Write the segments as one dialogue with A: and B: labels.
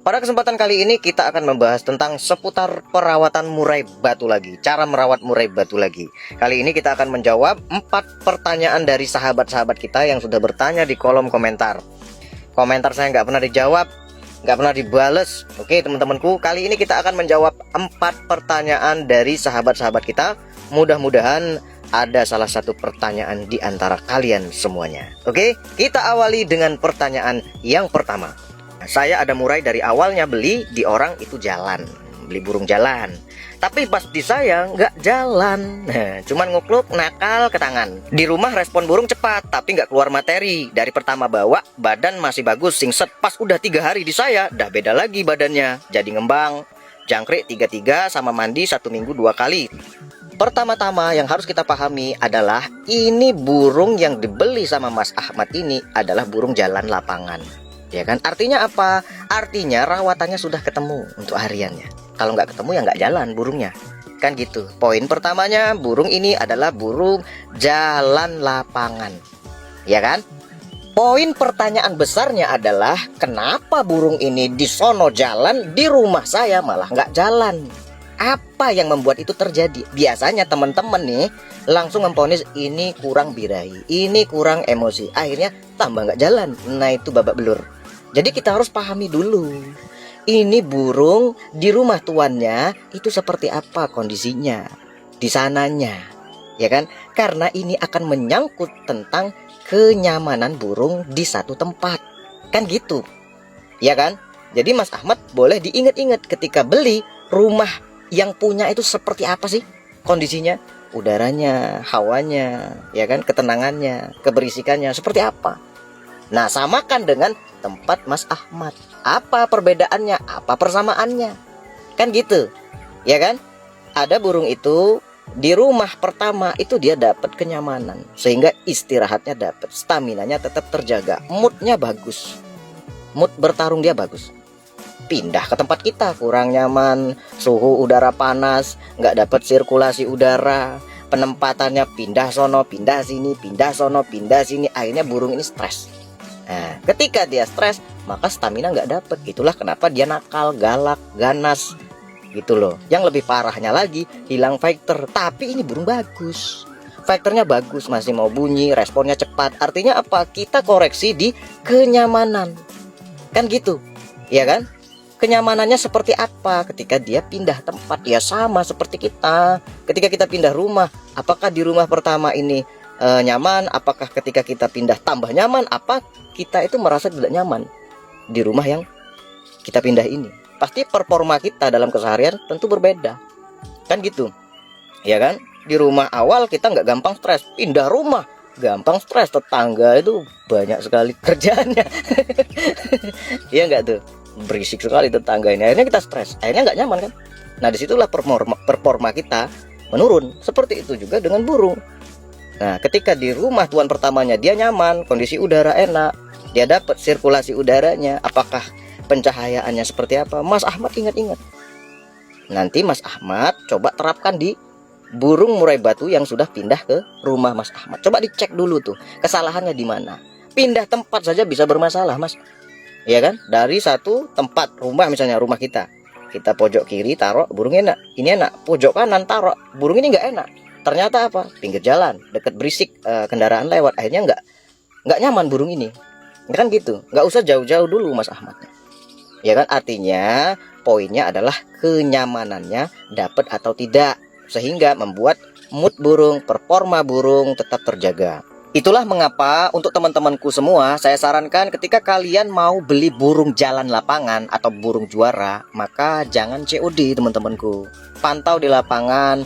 A: Pada kesempatan kali ini kita akan membahas tentang seputar perawatan murai batu lagi. Cara merawat murai batu lagi. Kali ini kita akan menjawab 4 pertanyaan dari sahabat-sahabat kita yang sudah bertanya di kolom komentar. Komentar saya nggak pernah dijawab, nggak pernah dibales. Oke teman-temanku, kali ini kita akan menjawab 4 pertanyaan dari sahabat-sahabat kita. Mudah-mudahan ada salah satu pertanyaan di antara kalian semuanya. Oke, kita awali dengan pertanyaan yang pertama. Saya ada murai dari awalnya beli di orang itu jalan, beli burung jalan. Tapi pas di saya nggak jalan, cuman ngukluk nakal ke tangan. Di rumah respon burung cepat, tapi nggak keluar materi. Dari pertama bawa, badan masih bagus, singset. Pas udah 3 hari di saya, dah beda lagi badannya. Jadi ngembang, jangkrik 3-3 sama mandi 1 minggu 2 kali. Pertama-tama yang harus kita pahami adalah ini burung yang dibeli sama Mas Ahmad ini adalah burung jalan lapangan. Ya kan, artinya apa? Artinya rawatannya sudah ketemu untuk hariannya. Kalau nggak ketemu ya nggak jalan burungnya. Kan gitu. Poin pertamanya, burung ini adalah burung jalan lapangan. Ya kan? Poin pertanyaan besarnya adalah kenapa burung ini di sono jalan, di rumah saya malah nggak jalan? Apa yang membuat itu terjadi? Biasanya teman-teman nih langsung memponis ini kurang birahi, ini kurang emosi, akhirnya tambah nggak jalan. Nah itu babak belur. Jadi kita harus pahami dulu, ini burung di rumah tuannya itu seperti apa kondisinya di sananya, ya kan? Karena ini akan menyangkut tentang kenyamanan burung di satu tempat, kan gitu, ya kan? Jadi Mas Ahmad boleh diingat-ingat ketika beli, rumah yang punya itu seperti apa sih kondisinya, udaranya, hawanya, ya kan, ketenangannya, keberisikannya seperti apa. Nah, samakan dengan tempat Mas Ahmad. Apa perbedaannya? Apa persamaannya? Kan gitu. Ya kan? Ada burung itu di rumah pertama itu dia dapat kenyamanan, sehingga istirahatnya dapat, staminanya tetap terjaga, moodnya bagus. Mood bertarung dia bagus. Pindah ke tempat kita kurang nyaman, suhu udara panas, nggak dapat sirkulasi udara, penempatannya pindah sono, pindah sini, pindah sono, pindah sini, akhirnya burung ini stres. Nah, ketika dia stres, maka stamina nggak dapet. Itulah kenapa dia nakal, galak, ganas, gitu loh. Yang lebih parahnya lagi, hilang fighter. Tapi ini burung bagus, fighternya bagus, masih mau bunyi, responnya cepat. Artinya apa? Kita koreksi di kenyamanan, kan gitu, ya kan? Kenyamanannya seperti apa ketika dia pindah tempat? Ya sama seperti kita. Ketika kita pindah rumah, apakah di rumah pertama ini nyaman? Apakah ketika kita pindah tambah nyaman? Apa kita itu merasa tidak nyaman di rumah yang kita pindah ini? Pasti performa kita dalam keseharian tentu berbeda, kan gitu, ya kan? Di rumah awal kita nggak gampang stres, pindah rumah gampang stres, tetangga itu banyak sekali kerjaannya. Iya nggak tuh, berisik sekali tetangga ini, akhirnya kita stres, akhirnya nggak nyaman kan? Nah disitulah performa kita menurun. Seperti itu juga dengan burung. Nah ketika di rumah tuan pertamanya dia nyaman, kondisi udara enak, dia dapat sirkulasi udaranya, apakah pencahayaannya seperti apa? Mas Ahmad ingat-ingat. Nanti Mas Ahmad coba terapkan di burung murai batu yang sudah pindah ke rumah Mas Ahmad. Coba dicek dulu tuh kesalahannya di mana. Pindah tempat saja bisa bermasalah, Mas. Ya kan? Dari satu tempat rumah, misalnya rumah kita pojok kiri taruh burung enak, ini enak. Pojok kanan taruh burung ini nggak enak. Ternyata apa? Pinggir jalan, deket berisik, kendaraan lewat, akhirnya nggak nyaman burung ini. Kan gitu. Nggak usah jauh-jauh dulu Mas Ahmad. Ya kan? Artinya poinnya adalah kenyamanannya dapat atau tidak, sehingga membuat mood burung, performa burung tetap terjaga. Itulah mengapa untuk teman-temanku semua, saya sarankan ketika kalian mau beli burung jalan lapangan atau burung juara, maka jangan COD teman-temanku. Pantau di lapangan,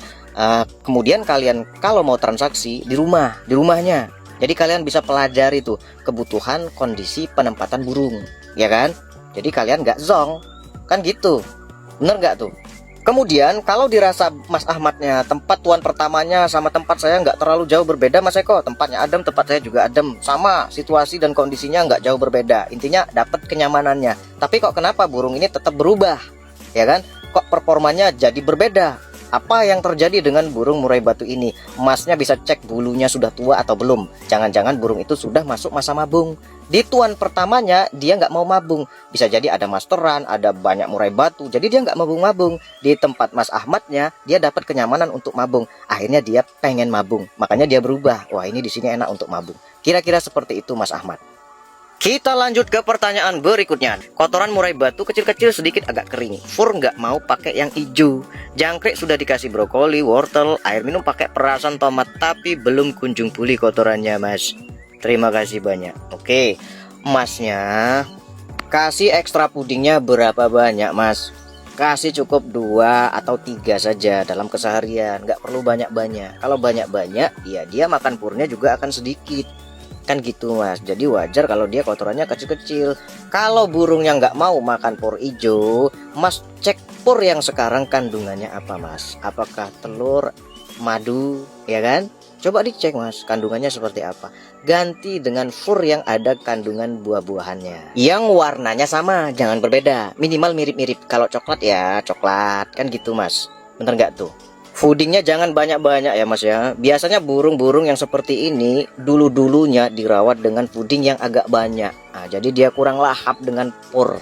A: kemudian kalian kalau mau transaksi di rumahnya. Jadi kalian bisa pelajari tuh kebutuhan kondisi penempatan burung, ya kan? Jadi kalian nggak zong, kan gitu. Bener nggak tuh? Kemudian kalau dirasa Mas Ahmadnya tempat tuan pertamanya sama tempat saya nggak terlalu jauh berbeda, Mas Eko, tempatnya adem, tempat saya juga adem, sama situasi dan kondisinya nggak jauh berbeda, intinya dapat kenyamanannya. Tapi kok kenapa burung ini tetap berubah, ya kan? Kok performanya jadi berbeda? Apa yang terjadi dengan burung murai batu ini? Masnya bisa cek bulunya sudah tua atau belum. Jangan-jangan burung itu sudah masuk masa mabung. Di tuan pertamanya dia nggak mau mabung. Bisa jadi ada masteran, ada banyak murai batu, jadi dia nggak mabung-mabung. Di tempat Mas Ahmadnya dia dapat kenyamanan untuk mabung. Akhirnya dia pengen mabung, makanya dia berubah. Wah, ini di sini enak untuk mabung. Kira-kira seperti itu Mas Ahmad. Kita lanjut ke pertanyaan berikutnya. Kotoran murai batu kecil-kecil sedikit agak kering. Fur nggak mau pakai yang hijau. Jangkrik sudah dikasih brokoli, wortel, air minum pakai perasan tomat, tapi belum kunjung pulih kotorannya, Mas. Terima kasih banyak. Oke, Masnya kasih ekstra pudingnya berapa banyak, Mas? Kasih cukup 2 atau 3 saja dalam keseharian. Nggak perlu banyak-banyak. Kalau banyak-banyak, ya dia makan purnya juga akan sedikit. Kan gitu Mas, jadi wajar kalau dia kotorannya kecil-kecil. Kalau burung yang nggak mau makan pur hijau, Mas cek pur yang sekarang kandungannya apa Mas. Apakah telur, madu, ya kan? Coba dicek Mas, kandungannya seperti apa. Ganti dengan fur yang ada kandungan buah-buahannya, yang warnanya sama, jangan berbeda. Minimal mirip-mirip, kalau coklat ya coklat, kan gitu Mas. Bener nggak tuh? Foodingnya jangan banyak-banyak ya Mas ya. Biasanya burung-burung yang seperti ini dulu-dulunya dirawat dengan fooding yang agak banyak. Nah, jadi dia kurang lahap dengan pur.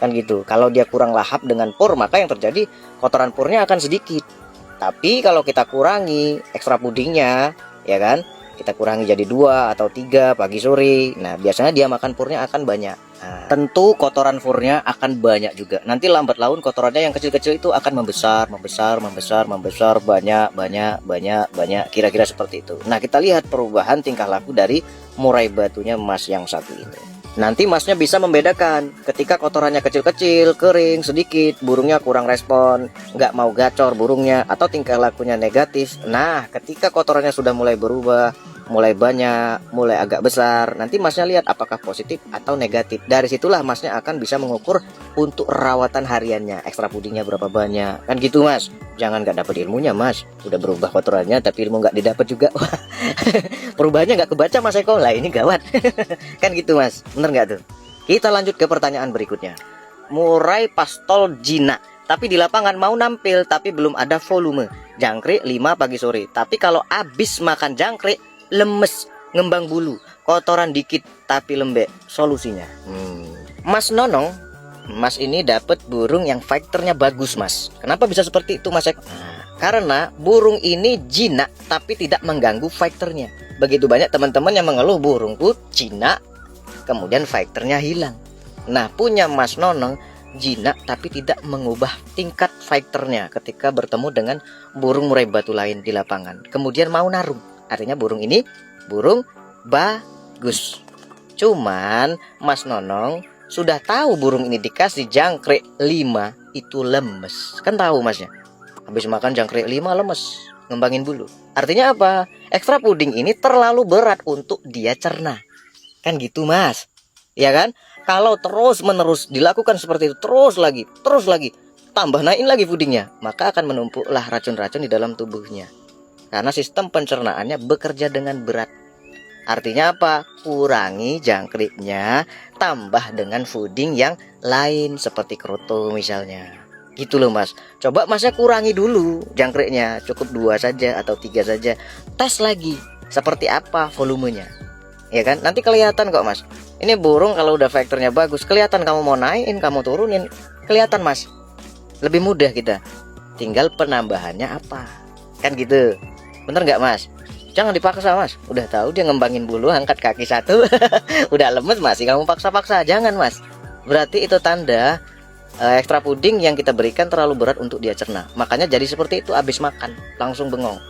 A: Kan gitu. Kalau dia kurang lahap dengan pur, maka yang terjadi kotoran purnya akan sedikit. Tapi kalau kita kurangi ekstra foodingnya, ya kan? Kita kurangi jadi 2 atau 3 pagi sore. Nah, biasanya dia makan purnya akan banyak. Nah, tentu kotoran furnya akan banyak juga. Nanti lambat laun kotorannya yang kecil-kecil itu akan membesar, banyak. Kira-kira seperti itu. Nah, kita lihat perubahan tingkah laku dari murai batunya Mas yang satu ini. Nanti Masnya bisa membedakan ketika kotorannya kecil-kecil, kering, sedikit, burungnya kurang respon, nggak mau gacor burungnya, atau tingkah lakunya negatif. Nah, ketika kotorannya sudah mulai berubah, mulai banyak, mulai agak besar, nanti Masnya lihat apakah positif atau negatif. Dari situlah Masnya akan bisa mengukur untuk rawatan hariannya, ekstra pudingnya berapa banyak. Kan gitu Mas, jangan nggak dapat ilmunya Mas. Udah berubah kotorannya tapi ilmu nggak didapat juga. Perubahannya nggak kebaca Mas Eko. Lah ini gawat. Kan gitu Mas, bener nggak tuh? Kita lanjut ke pertanyaan berikutnya. Murai pastol jinak, tapi di lapangan mau nampil tapi belum ada volume. Jangkrik 5 pagi sore, tapi kalau habis makan jangkrik lemes, ngembang bulu, kotoran dikit tapi lembek. Solusinya Mas Nonong, Mas ini dapat burung yang fighternya bagus Mas. Kenapa bisa seperti itu Mas Eko? Karena burung ini jinak tapi tidak mengganggu fighternya. Begitu banyak teman-teman yang mengeluh burungku jinak kemudian fighternya hilang. Nah, punya Mas Nonong jinak tapi tidak mengubah tingkat fighternya ketika bertemu dengan burung murai batu lain di lapangan. Kemudian mau narung. Artinya burung ini burung bagus. Cuman Mas Nonong sudah tahu burung ini dikasih jangkrik 5 itu lemes. Kan tahu Masnya. Habis makan jangkrik 5 lemes, ngembangin bulu. Artinya apa? Ekstra puding ini terlalu berat untuk dia cerna. Kan gitu Mas. Ya kan? Kalau terus menerus dilakukan seperti itu, terus lagi, tambah naikin lagi pudingnya, maka akan menumpuklah racun-racun di dalam tubuhnya. Karena sistem pencernaannya bekerja dengan berat. Artinya apa? Kurangi jangkriknya, tambah dengan fooding yang lain seperti kroto misalnya. Gitu loh Mas. Coba Masnya kurangi dulu jangkriknya, cukup 2 saja atau 3 saja. Tes lagi seperti apa volumenya. Ya kan? Nanti kelihatan kok Mas. Ini burung kalau udah faktornya bagus, kelihatan kamu mau naikin, kamu turunin, kelihatan Mas. Lebih mudah kita. Tinggal penambahannya apa. Kan gitu. Bener nggak Mas? Jangan dipaksa Mas. Udah tahu dia ngembangin bulu, angkat kaki 1 udah lemes masih kamu paksa-paksa. Jangan Mas. Berarti itu tanda ekstra puding yang kita berikan terlalu berat untuk dia cerna. Makanya jadi seperti itu, habis makan langsung bengong,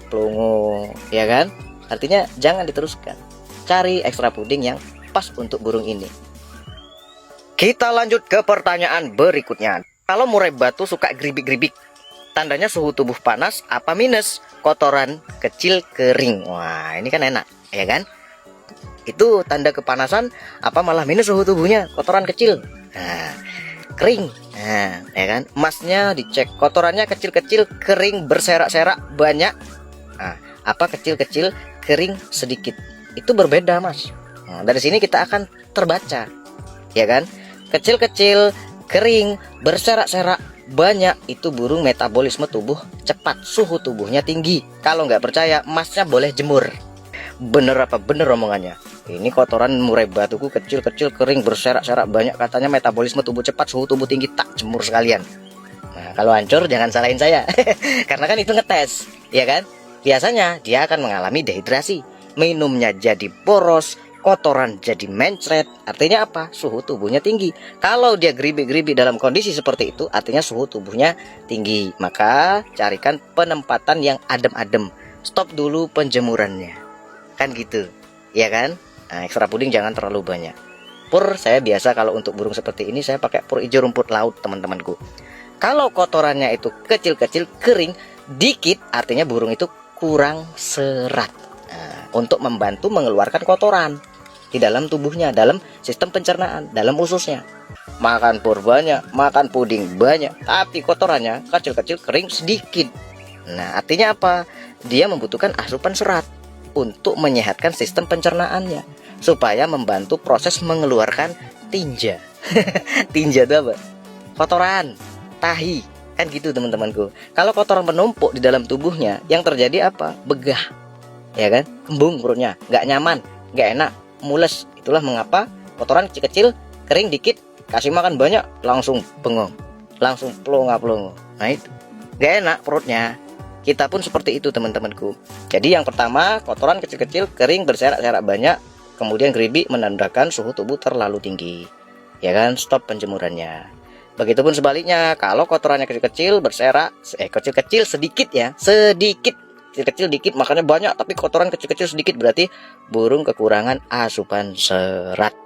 A: pelungu, ya kan? Artinya jangan diteruskan. Cari ekstra puding yang pas untuk burung ini. Kita lanjut ke pertanyaan berikutnya. Kalau murai batu suka geribik-geribik, tandanya suhu tubuh panas apa minus? Kotoran kecil kering. Wah, ini kan enak, ya kan? Itu tanda kepanasan apa malah minus suhu tubuhnya? Kotoran kecil. Nah, kering. Nah, ya kan? Masnya dicek kotorannya kecil-kecil, kering, berserak-serak, banyak. Nah, apa kecil-kecil, kering, sedikit. Itu berbeda Mas. Nah, dari sini kita akan terbaca, ya kan? Kecil-kecil, kering, berserak-serak banyak, itu burung metabolisme tubuh cepat, suhu tubuhnya tinggi. Kalau nggak percaya, Masnya boleh jemur. Bener apa bener omongannya? Ini kotoran murai batuku kecil-kecil, kering, berserak-serak banyak, katanya metabolisme tubuh cepat, suhu tubuh tinggi. Tak jemur sekalian. Nah, kalau hancur jangan salahin saya. Karena kan itu ngetes, ya kan? Biasanya dia akan mengalami dehidrasi, minumnya jadi boros, kotoran jadi mencret. Artinya apa? Suhu tubuhnya tinggi. Kalau dia geribik-geribik dalam kondisi seperti itu, artinya suhu tubuhnya tinggi. Maka carikan penempatan yang adem-adem. Stop dulu penjemurannya. Kan gitu, ya kan? Nah, ekstra puding jangan terlalu banyak. Pur saya biasa kalau untuk burung seperti ini saya pakai pur hijau rumput laut, teman-temanku. Kalau kotorannya itu kecil-kecil, kering, dikit, artinya burung itu kurang serat. Nah, untuk membantu mengeluarkan kotoran di dalam tubuhnya, dalam sistem pencernaan, dalam ususnya. Makan pur banyak, makan puding banyak, tapi kotorannya kecil-kecil, kering, sedikit. Nah, artinya apa? Dia membutuhkan asupan serat untuk menyehatkan sistem pencernaannya, supaya membantu proses mengeluarkan tinja. Tinja itu apa? Kotoran, tahi, kan gitu teman-temanku. Kalau kotoran menumpuk di dalam tubuhnya, yang terjadi apa? Begah, ya kan? Kembung perutnya, nggak nyaman, nggak enak, mules. Itulah mengapa kotoran kecil-kecil, kering dikit, kasih makan banyak, langsung bengong, langsung plonga-plongo. Nah itu, nggak enak perutnya. Kita pun seperti itu teman-temanku. Jadi yang pertama, kotoran kecil-kecil, kering, berserak-serak banyak, kemudian geribik, menandakan suhu tubuh terlalu tinggi, ya kan? Stop penjemurannya. Begitupun sebaliknya, kalau kotorannya kecil-kecil, berserak, kecil-kecil sedikit ya, sedikit, kecil-kecil dikit, makanya banyak, tapi kotoran kecil-kecil sedikit, berarti burung kekurangan asupan serat.